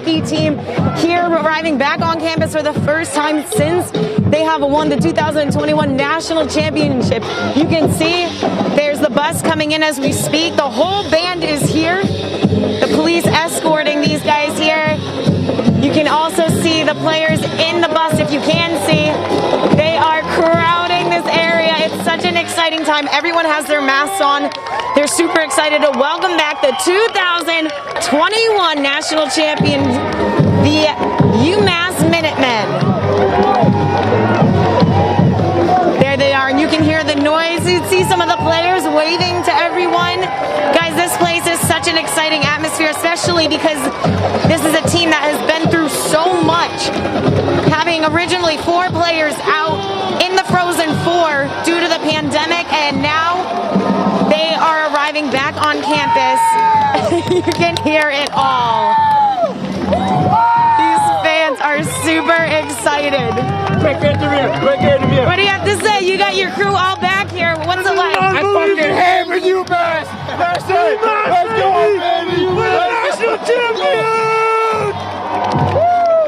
hockey team here arriving back on campus for the first time since they have won the 2021 National Championship. You can see there's the bus coming in as we speak. The whole band is here. The police escorting these guys here. You can also see the players in the bus if you can see. They are crowding this area. It's such an exciting time. Everyone has their masks on. They're super excited to welcome back the 2021 National Champions, the UMass Minutemen. There they are, and you can hear the noise. You see some of the players waving to everyone. Guys, this place is such an exciting atmosphere, especially because this is a team that has been through so much. Having originally 4 players out in the Frozen Four due to the pandemic, and now they are arriving back on campus. You can hear it all. These fans are super excited. What do you have to say? You got your crew all back here. What's it like? I fucking hammered UMass. That's it. Let's go, baby. We're the national champions.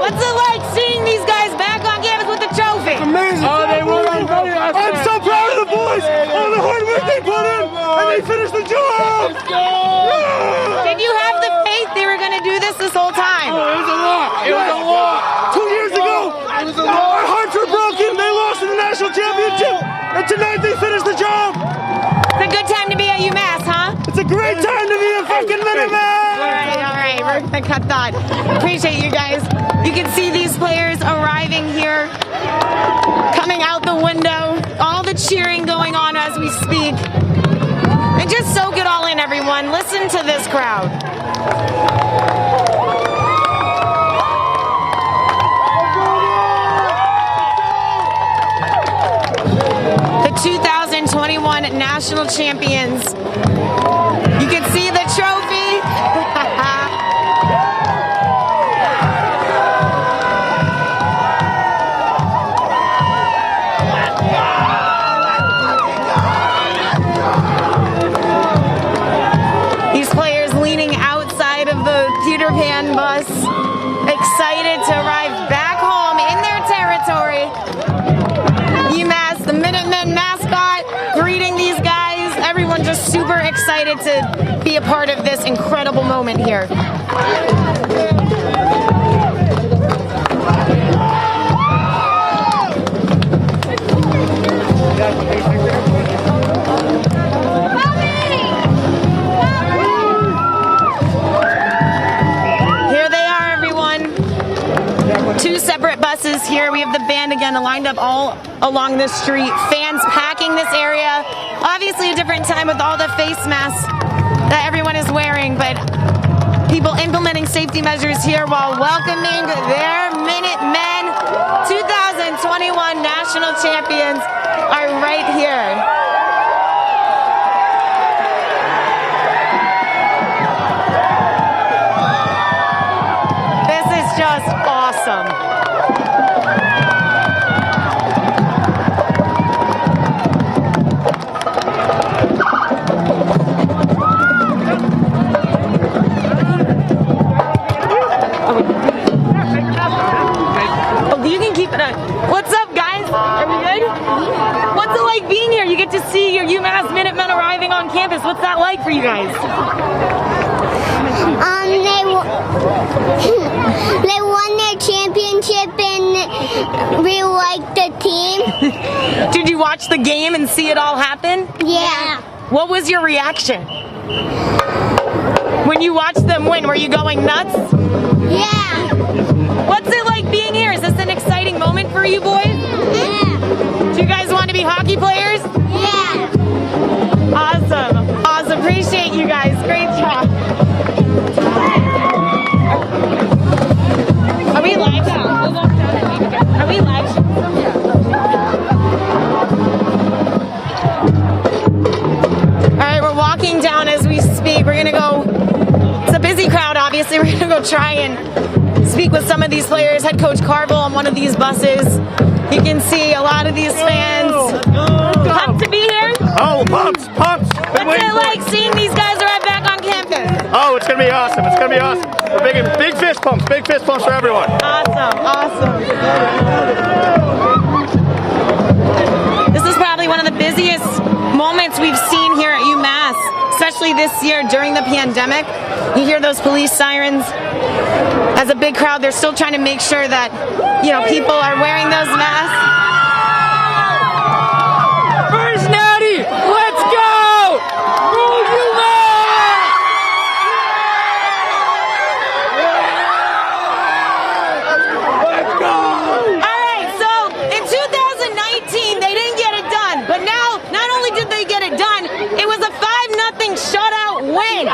What's it like seeing these guys back on campus with the trophy? It's amazing. Oh, they won. I'm so proud of the boys. All the hard work they put in, and they finished the job. Let's go. Did you have the faith they were going to do this whole time? Oh, it was a lot. It was a lot. 2 years ago, our hearts were broken. They lost in the national championship, and tonight they finished the job. It's a good time to be at UMass, huh? It's a great time to be a fucking Minuteman. All right, we're gonna cut that. Appreciate you guys. You can see these players arriving here, coming out the window, all the cheering going on as we speak. And just soak it all in, everyone. Listen to this crowd. The 2021 National Champions. You can see the trophy. These players leaning outside of the Peter Pan bus, excited to arrive back home in their territory. UMass, the Minutemen mascot, greeting these guys. Everyone just super excited to be a part of this incredible moment here. Here they are, everyone. 2 separate buses here. We have the band again lined up all along this street. Fans packing this area. Obviously a different time with all the face masks that everyone is wearing, but people implementing safety measures here while welcoming their Minutemen 2021 National Champions are right here. This is just awesome. You can keep it on. What's up, guys? Are we good? What's it like being here? You get to see your UMass Minutemen arriving on campus. What's that like for you guys? They won their championship and we like the team. Did you watch the game and see it all happen? Yeah. What was your reaction? When you watched them win, were you going nuts? Yeah. What's it like being here? Is this an exciting moment for you boys? Yeah. Do you guys want to be hockey players? Yeah. Awesome. Awesome. Appreciate you guys. Great job. Are we live now? We'll walk down and maybe get... Are we live? Alright, we're walking down as we speak. We're gonna go... It's a busy crowd, obviously. We're gonna go try and speak with some of these players. Head coach CARVEL on one of these buses. You can see a lot of these fans pumped to be here. Oh, pumps. What's it like seeing these guys right back on campus? Oh, it's going to be awesome. It's going to be awesome. We're big fist pumps for everyone. Awesome. This is probably one of the busiest moments we've seen here at UMass, especially this year during the pandemic. You hear those police sirens. As a big crowd, they're still trying to make sure that, people are wearing those masks. First Natty, let's go! Roll UMass! Let's go! All right, so in 2019, they didn't get it done, but now, not only did they get it done, it was a 5-0 shutout win.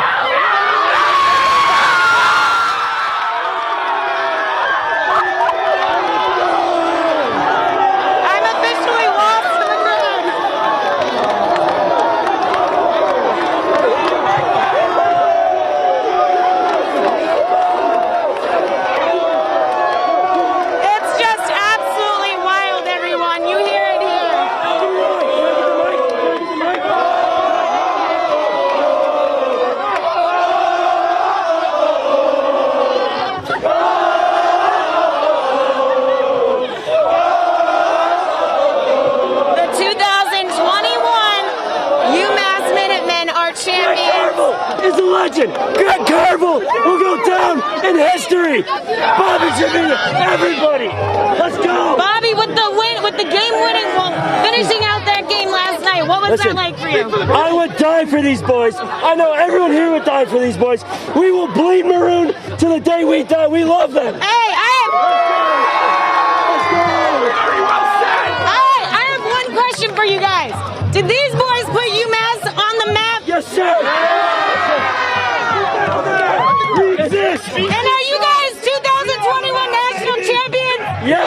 Is a legend. Greg CARVEL will go down in history. Bobby should be everybody. Let's go. Bobby with the win, with the game-winning, finishing out that game last night. What was that like for you? I would die for these boys. I know everyone here would die for these boys. We will bleed maroon to the day we die. We love them. Hey, I have one question for you guys. Did these boys put UMass on the map? Yes, sir. We exist. And are you guys 2021 national champions? Yeah.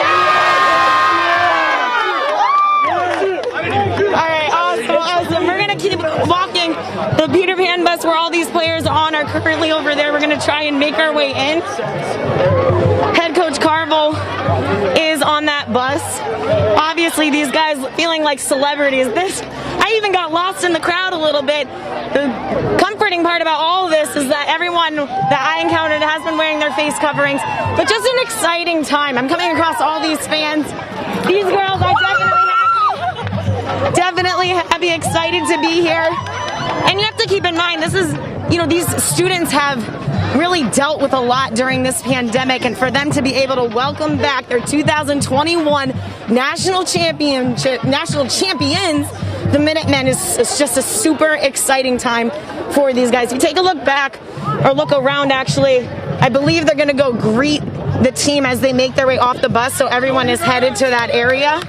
All right, awesome. We're going to keep walking. The Peter Pan bus where all these players on are currently over there. We're going to try and make our way in. Head coach CARVEL is on that bus. Obviously, these guys feeling like celebrities. I even got lost in the crowd a little bit. The comforting part about all of this is that everyone that I encountered has been wearing their face coverings, but just an exciting time. I'm coming across all these fans. These girls are definitely happy, excited to be here. And you have to keep in mind, this is, these students have really dealt with a lot during this pandemic, and for them to be able to welcome back their 2021 national champions, the Minutemen, is just a super exciting time for these guys. If you take a look back, or look around actually, I believe they're going to go greet the team as they make their way off the bus, so everyone is headed to that area.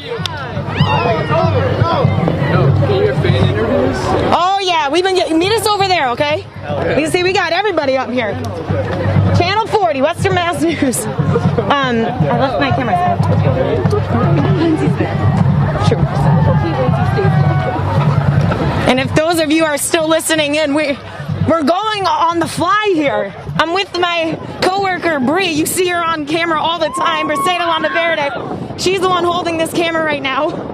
Oh yeah, meet us over there, okay? You see, we got everybody up here. Channel 40, Western Mass News. I left my camera. Sure. And if those of you are still listening in, we're going on the fly here. I'm with my coworker Bree. You see her on camera all the time. Briseida Landaverde. She's the one holding this camera right now.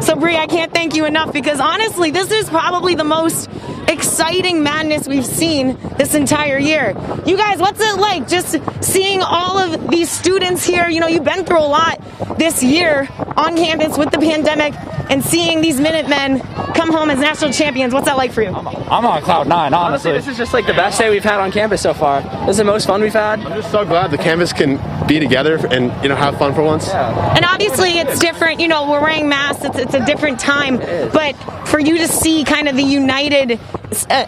So Bree, I can't thank you enough, because honestly, this is probably the most exciting madness we've seen this entire year. You guys, what's it like just seeing all of these students here? You've been through a lot this year on campus with the pandemic, and seeing these Minutemen come home as national champions. What's that like for you? I'm on cloud 9, honestly. This is just like the best day we've had on campus so far. This is the most fun we've had. I'm just so glad the campus can be together and have fun for once. Yeah. And obviously it's different, we're wearing masks, it's a different time, but for you to see kind of the united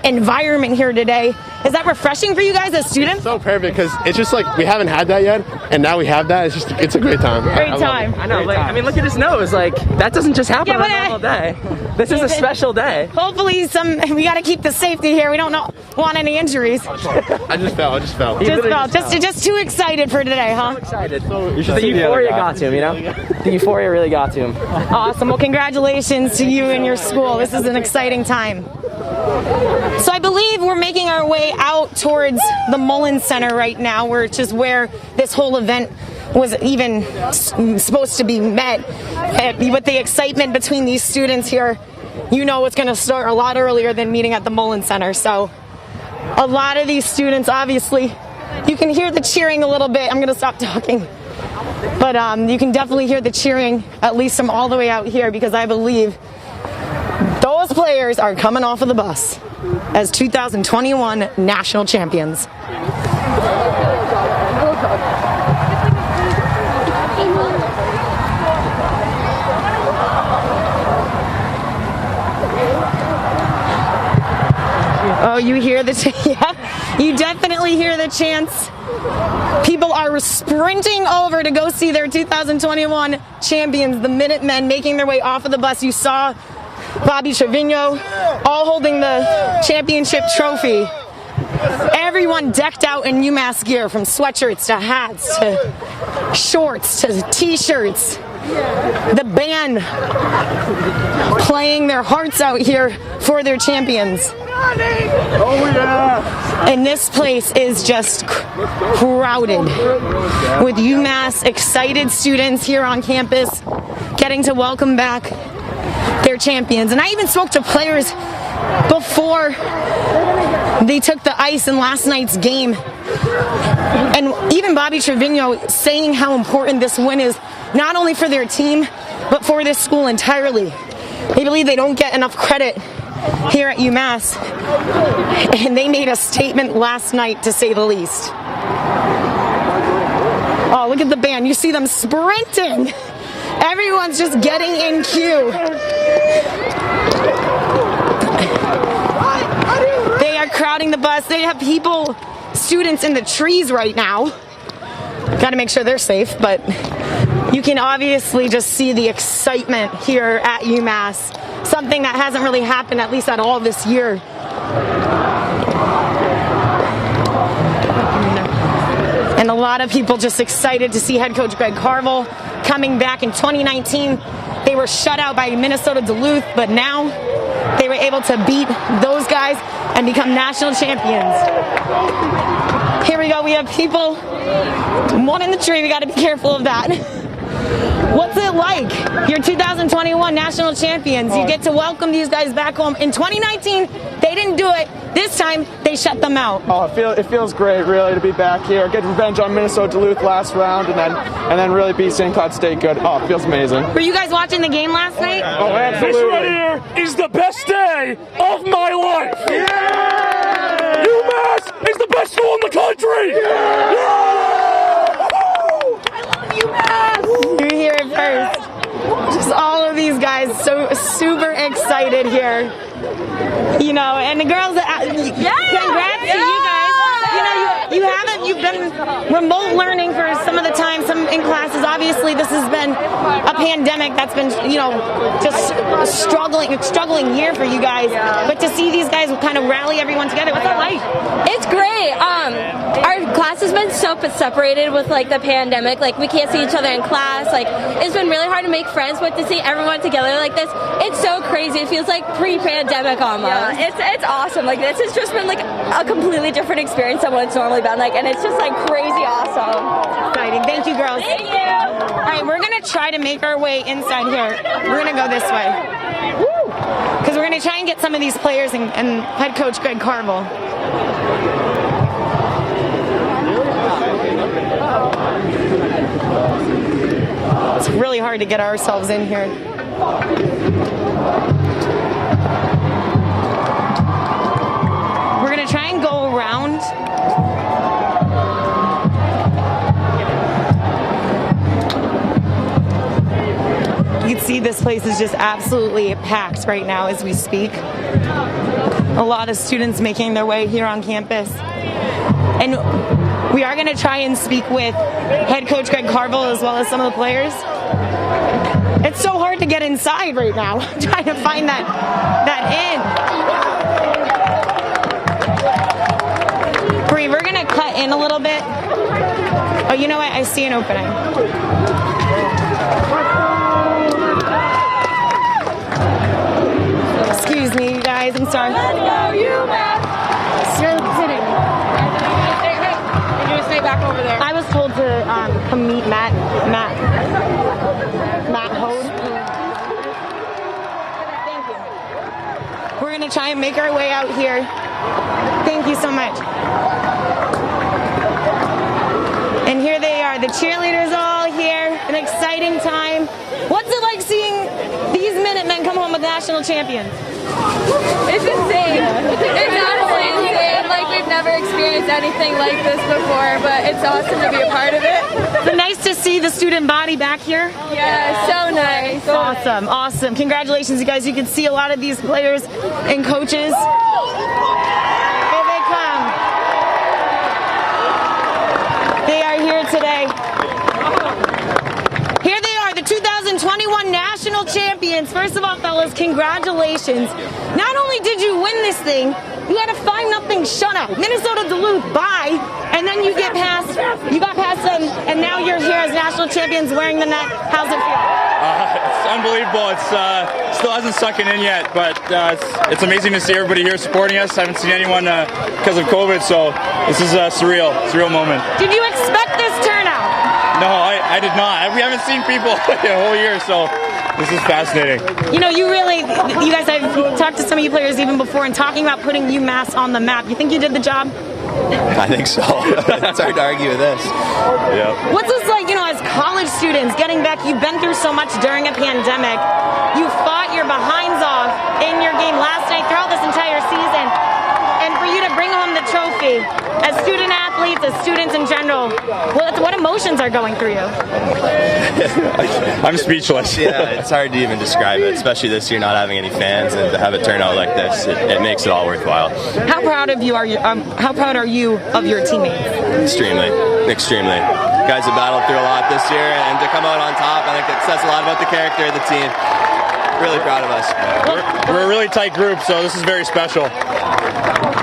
environment here today, is that refreshing for you guys as students? So perfect, because it's just like we haven't had that yet, and now we have that. It's a great time. Great time. I know. Look at his nose. Like, that doesn't just happen on a normal day. This is a special day. Hopefully we got to keep the safety here. We don't want any injuries. I just fell. Just too excited for today, huh? So excited. The euphoria got to him, The euphoria really got to him. Awesome. Well, congratulations to you and your school. This is an exciting time. So I believe we're making our way out towards the Mullen Center right now, which is where this whole event was even supposed to be met. With the excitement between these students here, it's going to start a lot earlier than meeting at the Mullen Center. So A lot of these students, obviously, you can hear the cheering a little bit. I'm going to stop talking. But you can definitely hear the cheering, at least from all the way out here, because I believe those players are coming off of the bus as 2021 national champions. Oh, you hear the yeah, you definitely hear the chants. People are sprinting over to go see their 2021 champions, the Minutemen, making their way off of the bus. You saw Bobby Trevino, all holding the championship trophy. Everyone decked out in UMass gear, from sweatshirts to hats to shorts to t-shirts. The band playing their hearts out here for their champions. Oh yeah! And this place is just crowded with UMass excited students here on campus getting to welcome back their champions. And I even spoke to players before they took the ice in last night's game. And even Bobby Trevino saying how important this win is, not only for their team, but for this school entirely. They believe they don't get enough credit here at UMass, and they made a statement last night, to say the least. Oh, look at the band. You see them sprinting. Everyone's just getting in queue. They are crowding the bus. They have people, students in the trees right now. Got to make sure they're safe, but you can obviously just see the excitement here at UMass. Something that hasn't really happened, at least at all, this year. And a lot of people just excited to see head coach Greg CARVEL coming back. In 2019, they were shut out by Minnesota Duluth, but now they were able to beat those guys and become national champions. Here we go, we have people, one in the tree, we gotta be careful of that. What's it like? You're 2021 national champions. You get to welcome these guys back home. In 2019, they didn't do it. This time, they shut them out. Oh, it feels great, really, to be back here, get revenge on Minnesota Duluth last round, and then really beat St. Cloud State good. Oh, it feels amazing. Were you guys watching the game last night? Oh, absolutely. This right here is the best day of my life. Yeah! UMass is the best school in the country. Yeah! You hear it first. Just all of these guys so super excited here. You know, and the girls, congrats to you guys. You know, you've been remote learning for some of the time, some in classes. Obviously, this has been a pandemic that's been, you know, just struggling year for you guys. But to see these guys kind of rally everyone together, what's that like? It's great. Our class has been so separated with like the pandemic. Like we can't see each other in class. Like it's been really hard to make friends, but to see everyone together like this, it's so crazy. It feels like pre-pandemic almost. Yeah, it's awesome. Like this has just been like a completely different experience than what it's normally been like, and it's just like crazy awesome. Exciting. Thank you, girls. Thank you. All right, we're gonna try to make our way inside here. We're gonna go this way because we're gonna try and get some of these players and head coach Greg CARVEL. It's really hard to get ourselves in here. We're gonna try and go around. You can see this place is just absolutely packed right now as we speak. A lot of students making their way here on campus. And we are going to try and speak with head coach Greg CARVEL as well as some of the players. It's so hard to get inside right now. I'm trying to find that in. Bree, we're going to cut in a little bit. Oh, you know what? I see an opening. Excuse me, you guys. I'm sorry. Let's go, UMass! You're kidding. You're gonna stay back over there. I was told to come meet Matt Hode. Thank you. We're gonna try and make our way out here Thank you so much. And here they are, the cheerleaders all here, an exciting time. What's it like seeing these Minutemen come home with national champions? It's insane. It's honestly insane. Like, we've never experienced anything like this before, but it's awesome to be a part of it. So nice to see the student body back here. Yeah, so nice. Awesome, awesome. Congratulations, you guys. You can see a lot of these players and coaches. Here they come. They are here today. Here they are, the 2021 national champions. First of all, fellas, congratulations. Not only did you win this thing, you had a 5-0 shutout. Minnesota Duluth bye, and then you got past them, and now you're here as national champions wearing the net. How's it feel? It's unbelievable. It still hasn't sunk in yet, but it's amazing to see everybody here supporting us. I haven't seen anyone because of COVID, so this is a surreal moment. Did you expect this turnout? No, I did not. We haven't seen people the whole year, so this is fascinating. You know, you guys, I've talked to some of you players even before and talking about putting UMass on the map. You think you did the job? I think so. It's hard to argue with this. Yeah. What's this like, you know, as college students, getting back, you've been through so much during a pandemic. You fought your behinds off in your game last night throughout this entire season. And for you to bring home the trophy, as student athletes, as students in general, what emotions are going through you? I'm speechless. Yeah, it's hard to even describe it, especially this year not having any fans, and to have it turn out like this, it makes it all worthwhile. How proud of you are you? How proud are you of your teammates? Extremely. Guys have battled through a lot this year, and to come out on top, I think it says a lot about the character of the team. Really proud of us. We're a really tight group, so this is very special.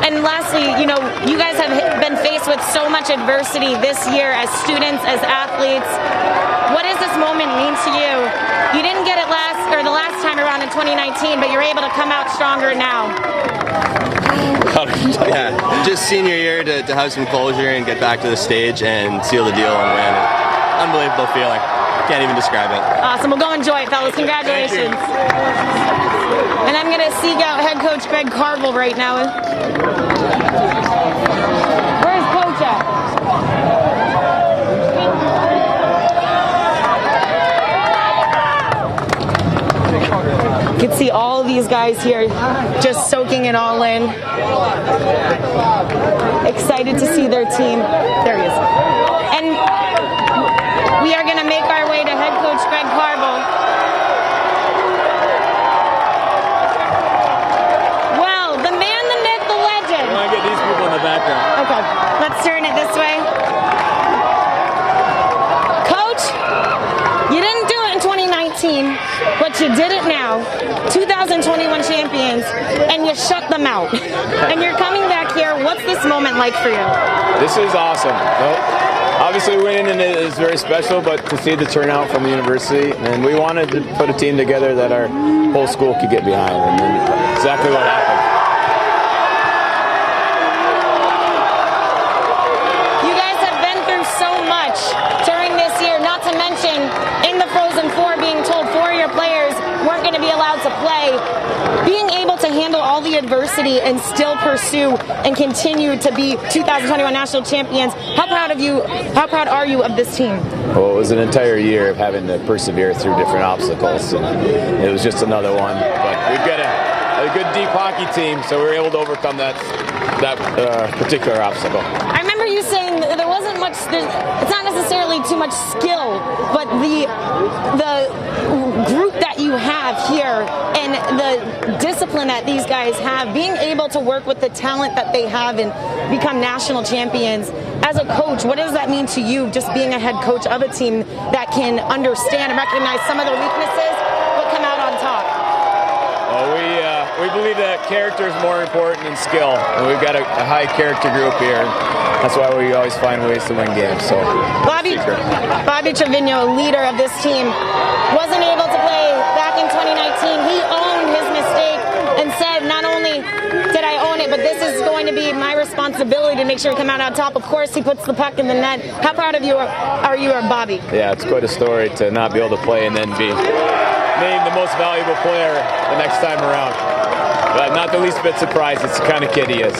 And lastly, you know, you guys have been faced with so much adversity this year as students, as athletes. What does this moment mean to you? You didn't get it the last time around in 2019, but you're able to come out stronger now. Yeah, just senior year to have some closure and get back to the stage and seal the deal and win. Unbelievable feeling. Can't even describe it. Awesome. Well, go enjoy it, fellas. Congratulations. And I'm going to seek out head coach Greg CARVEL right now. Where's coach at? You can see all of these guys here just soaking it all in. Excited to see their team. There he is. And we are going to make our way to head coach Greg CARVEL. Well, the man, the myth, the legend. I want to get these people in the background. Okay, let's turn it this way. Coach, you didn't do it in 2019, but you did it now. 2021 champions, and you shut them out. And you're coming back here. What's this moment like for you? This is awesome. Obviously winning is very special, but to see the turnout from the university, and we wanted to put a team together that our whole school could get behind, and exactly what happened. You guys have been through so much during this year, not to mention in the Frozen Four being told 4 of your players weren't going to be allowed to play. Being able to handle all the adversity and still pursue and continue to be 2021 national champions, how proud are you of this team? Well, it was an entire year of having to persevere through different obstacles, and it was just another one. But we've got a good deep hockey team, so we were able to overcome that particular obstacle. I remember you saying there wasn't much, it's not necessarily too much skill, but the group that you have here and the discipline that these guys have, being able to work with the talent that they have and become national champions. As a coach, what does that mean to you, just being a head coach of a team that can understand and recognize some of their weaknesses but come out on top? Well, we believe that character is more important than skill, and we've got a high character group here. That's why we always find ways to win games. So, Bobby Trevino, leader of this team, wasn't able to play back in 2019. He owned his mistake and said, not only did I own it, but this is going to be my responsibility to make sure we come out on top. Of course, he puts the puck in the net. How proud of you are you of Bobby? Yeah, it's quite a story to not be able to play and then be named the most valuable player the next time around. not the least bit surprised. It's the kind of kid he is.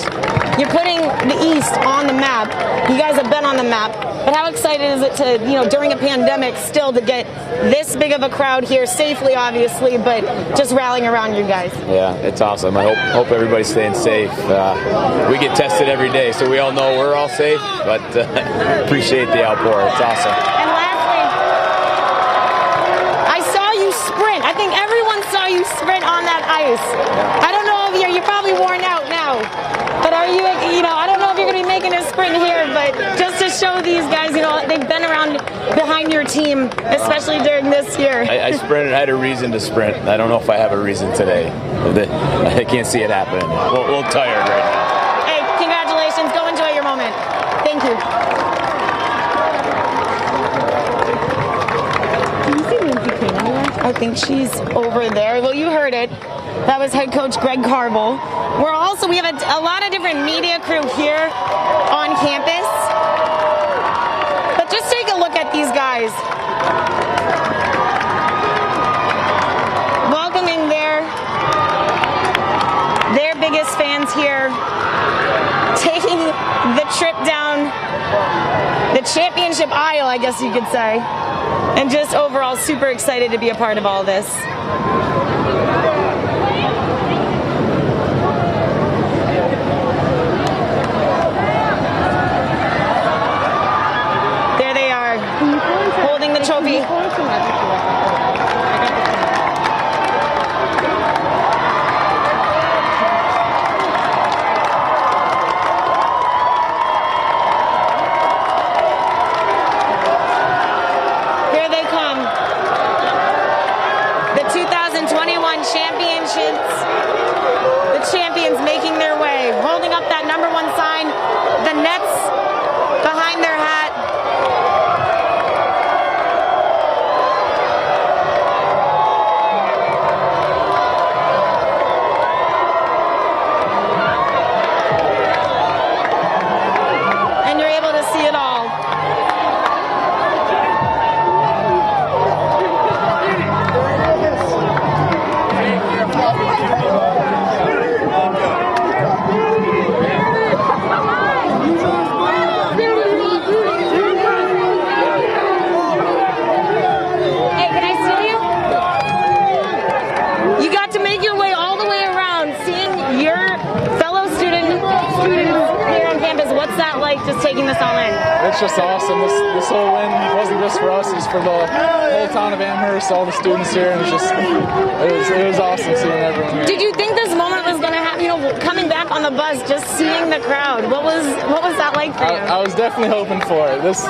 You're putting the East on the map. You guys have been on the map. But how excited is it to, during a pandemic, still to get this big of a crowd here safely, obviously, but just rallying around you guys? Yeah, it's awesome. I hope everybody's staying safe. We get tested every day, so we all know we're all safe, but appreciate the outpour. It's awesome. And lastly, I saw you sprint. I think everyone saw you sprint on that ice. I don't know if you're probably worn out now, but are you, I don't know if you're going to be making a sprint here, but just to show these guys, they've been around behind your team, especially during this year. I sprinted. I had a reason to sprint. I don't know if I have a reason today. I can't see it happening. A little tired right now. Hey, congratulations. Go enjoy your moment. Thank you. Can you see Lindsay King anywhere? I think she's over there. Well, you heard it. That was head coach Greg CARVEL. We have a lot of different media crew here on campus. But just take a look at these guys. Welcoming their biggest fans here. Taking the trip down the championship aisle, I guess you could say. And just overall super excited to be a part of all this. Holding the trophy. Here they come. The 2021 championships. The champions making their way. Holding up that #1 sign. The nets behind their hat. Just taking this all in. It's just awesome. This whole win wasn't just for us; it's for the whole town of Amherst, all the students here, and it was awesome seeing everyone here. Did you think this moment was going to happen? Coming back on the bus, just seeing the crowd. What was that like for you? I was definitely hoping for it. This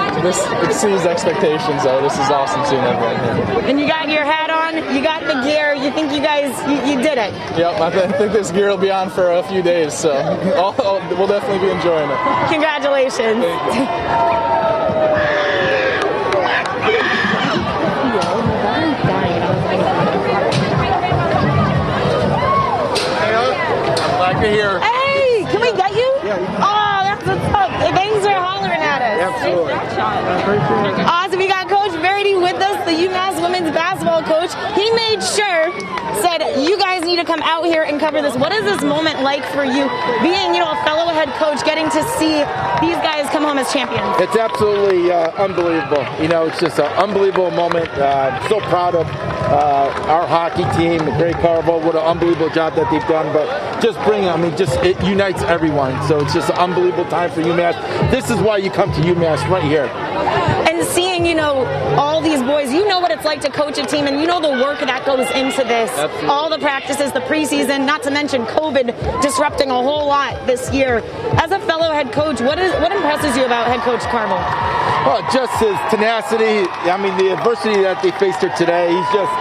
exceeds expectations, though. This is awesome seeing everyone here. And you got your hat on. You got the gear. You think you guys you did it? Yep. I think this gear will be on for a few days, so we'll definitely be enjoying it. Congratulations. Thank you. Glad you're here. Hey, can we get you? Yeah. Oh, that's what's up. Thanks for hollering at us. Absolutely. Awesome. We got Coach Verity with us, the UMass women's basketball coach. He made sure, said, you guys need to come out here and cover this. What is this moment like for you, being, a fellow head coach, getting to see these guys come home as champions? It's absolutely unbelievable. It's just an unbelievable moment. I'm so proud of our hockey team, the great CARVEL. What an unbelievable job that they've done. But it unites everyone. So it's just an unbelievable time for UMass. This is why you come to UMass right here. And seeing, all these boys, what it's like to coach a team, and the work that goes into this. Absolutely. All the practices, the preseason, not to mention COVID disrupting a whole lot this year. As a fellow head coach, what impresses you about head coach CARVEL? Well, just his tenacity. The adversity that they faced here today, he's just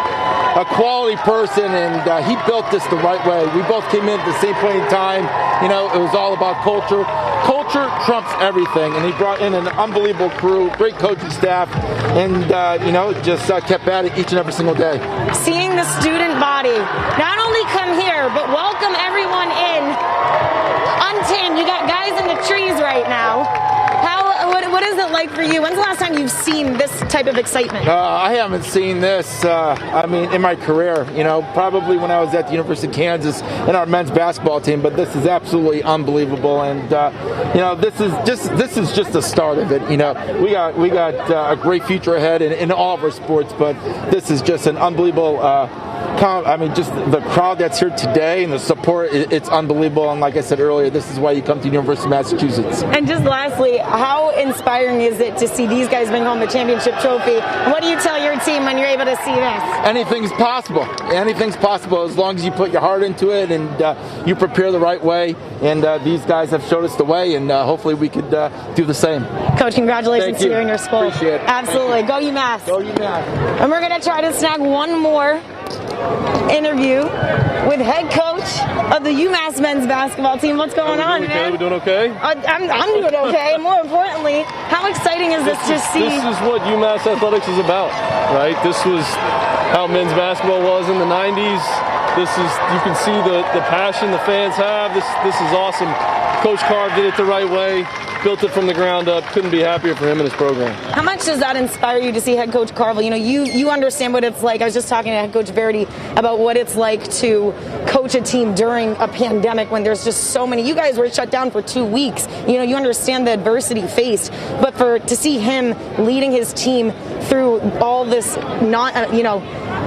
a quality person, and he built this the right way. We both came in at the same point in time. It was all about culture. Culture trumps everything, and he brought in an unbelievable crew, great coaching staff, and just kept at it each and every single day. Seeing the student body not only come here, but welcome everyone in. Untamed, you got guys in the trees right now. What is it like for you? When's the last time you've seen this type of excitement? I haven't seen this, I mean, in my career, probably when I was at the University of Kansas in our men's basketball team, but this is absolutely unbelievable. And, this is just the start of it. We got a great future ahead in all of our sports, but this is just an unbelievable just the crowd that's here today and the support, it's unbelievable. And like I said earlier, this is why you come to the University of Massachusetts. And just lastly, how inspiring is it to see these guys bring home the championship trophy? What do you tell your team when you're able to see this? Anything's possible. Anything's possible as long as you put your heart into it and you prepare the right way. And these guys have showed us the way, and hopefully we could do the same. Coach, congratulations to you and your school. Appreciate it. Absolutely. Go UMass. Go UMass. And we're going to try to snag one more interview with head coach of the UMass men's basketball team. What's going on, man? We're doing okay? I'm doing okay. More importantly, how exciting is this to see? This is what UMass athletics is about, right? This was how men's basketball was in the 90s. This is, you can see the passion the fans have. This is awesome. Coach Carv did it the right way, built it from the ground up. Couldn't be happier for him and his program. How much does that inspire you to see head coach CARVEL? You understand what it's like. I was just talking to head coach Verity about what it's like to coach a team during a pandemic when there's just so many. You guys were shut down for 2 weeks. You understand the adversity faced, but to see him leading his team through all this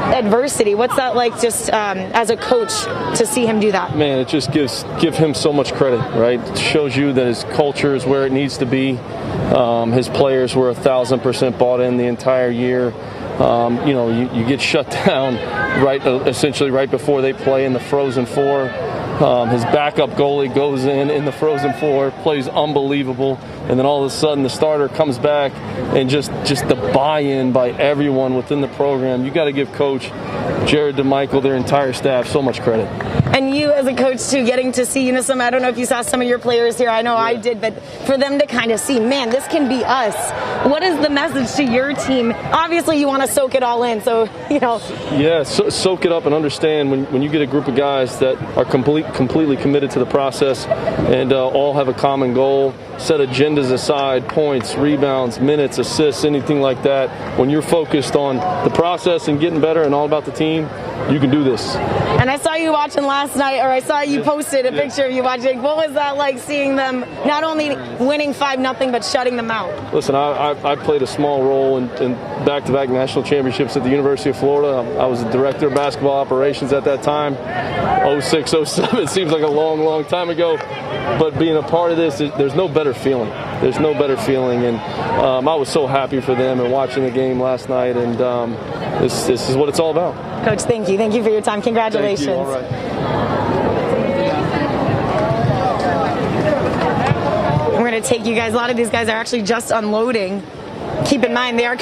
adversity, what's that like just as a coach to see him do that? Man, it just give him so much credit, right? It shows you that his culture is where it needs to be. His players were 1,000% bought in the entire year. You get shut down essentially right before they play in the Frozen Four. His backup goalie goes in the Frozen Four, plays unbelievable, and then all of a sudden the starter comes back, and just the buy-in by everyone within the program. You got to give Coach Jared DeMichael, their entire staff, so much credit. And you as a coach too, getting to see, I don't know if you saw some of your players here, I know I did, but for them to kind of see, man, this can be us. What is the message to your team? Obviously you want to soak it all in, so, Yeah, soak it up and understand when you get a group of guys that are completely committed to the process and all have a common goal, set agendas aside, points, rebounds, minutes, assists, anything like that. When you're focused on the process and getting better and all about the team, you can do this. And I saw you watching last night, or I saw you posted a picture of you watching. What was that like, seeing them not only winning 5-0, but shutting them out? Listen, I played a small role in back-to-back national championships at the University of Florida. I was the director of basketball operations at that time. 06, 07 seems like a long time ago. But being a part of this, there's no better feeling. There's no better feeling. And I was so happy for them and watching the game last night. And this is what it's all about. Coach, thank you. Thank you for your time. Congratulations. Thank you. All right. We're going to take you guys. A lot of these guys are actually just unloading. Keep in mind, they are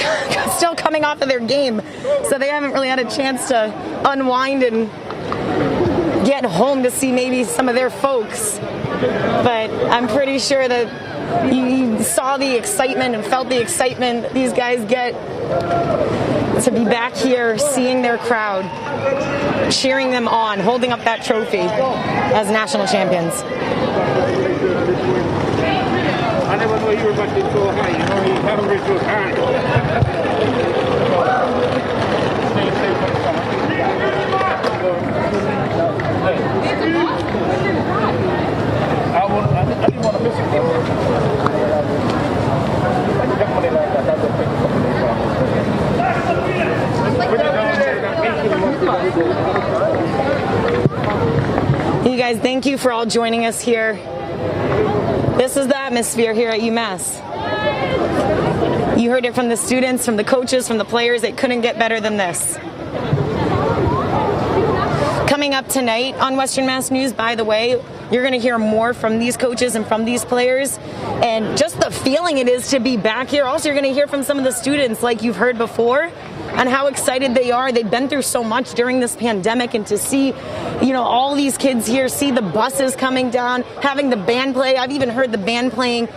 still coming off of their game, so they haven't really had a chance to unwind and get home to see maybe some of their folks. But I'm pretty sure that you saw the excitement and felt the excitement these guys get to be back here, seeing their crowd, cheering them on, holding up that trophy as national champions. I never knew you were about to go high. You haven't reached your high. I didn't want to miss it. You guys, thank you for all joining us here. This is the atmosphere here at UMass. You heard it from the students, from the coaches, from the players. It couldn't get better than this. Coming up tonight on Western Mass News, by the way, you're going to hear more from these coaches and from these players and just the feeling it is to be back here. Also, you're going to hear from some of the students like you've heard before and how excited they are. They've been through so much during this pandemic, and to see, all these kids here, see the buses coming down, having the band play. I've even heard the band playing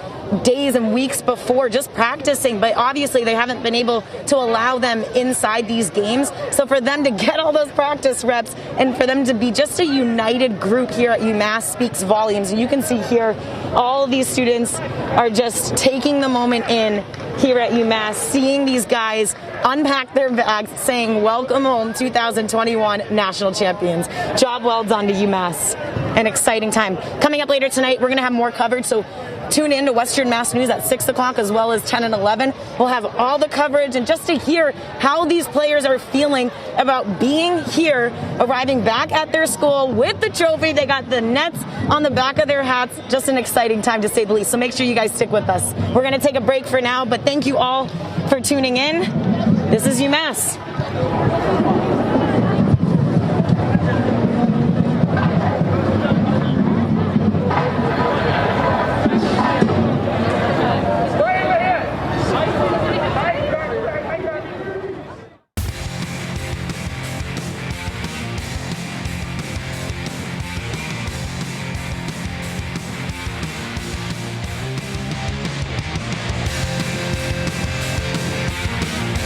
days and weeks before just practicing, but obviously they haven't been able to allow them inside these games. So for them to get all those practice reps and for them to be just a united group here at UMass speaks volumes. And you can see here all of these students are just taking the moment in here at UMass, seeing these guys unpack their bags, saying, "Welcome home, 2021 National Champions." Job well done to UMass. An exciting time. Coming up later tonight, we're going to have more coverage, so tune in to Western Mass News at 6 o'clock as well as 10 and 11. We'll have all the coverage and just to hear how these players are feeling about being here, arriving back at their school with the trophy. They got the nets on the back of their hats. Just an exciting time to say the least. So make sure you guys stick with us. We're going to take a break for now, but thank you all for tuning in. This is UMass.